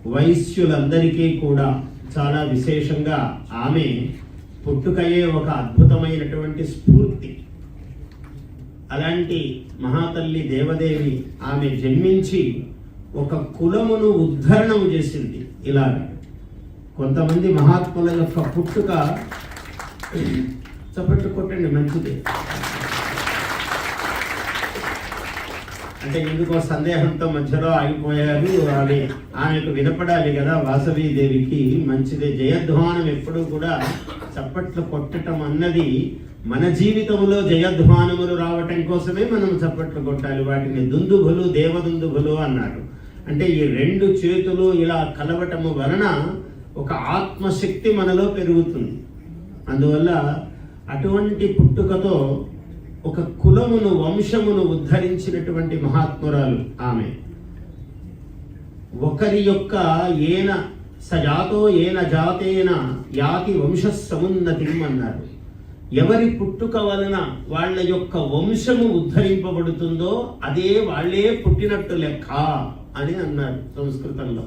వైశ్యులందరికీ కూడా చాలా విశేషంగా ఆమె పుట్టుకయే ఒక అద్భుతమైనటువంటి స్ఫూర్తి. అలాంటి మహాతల్లి దేవదేవి ఆమె జన్మించి ఒక కులమును ఉద్ధరణం చేసింది. ఇలాగ కొంతమంది మహాత్ముల యొక్క పుట్టుక, చప్పట్లు కొట్టండి మంచిది. అంటే ఎందుకో సందేహంతో మధ్యలో ఆగిపోయారు. ఆమెకు వినపడాలి కదా వాసవీదేవికి. మంచిదే. జయధ్వానం ఎప్పుడూ కూడా చప్పట్లు కొట్టడం అన్నది మన జీవితంలో జయధ్వానములు రావటం కోసమే మనం చప్పట్లు కొట్టాలి. వాటిని దుందుభులు దేవదుందుభులు అన్నారు. అంటే ఈ రెండు చేతులు ఇలా కలవటము వలన ఒక ఆత్మశక్తి మనలో పెరుగుతుంది. అందువల్ల అటువంటి పుట్టుకతో ఒక కులమును వంశమును ఉద్ధరించినటువంటి మహాత్మురాలు ఆమె. ఒకరి యొక్క ఏన సజాతో ఏన జాతేన యాతి వంశస్సమున్నతి అన్నారు. ఎవరి పుట్టుక వలన వాళ్ళ యొక్క వంశము ఉద్ధరింపబడుతుందో అదే వాళ్ళే పుట్టినట్టు లెక్క అని అన్నారు సంస్కృతంలో.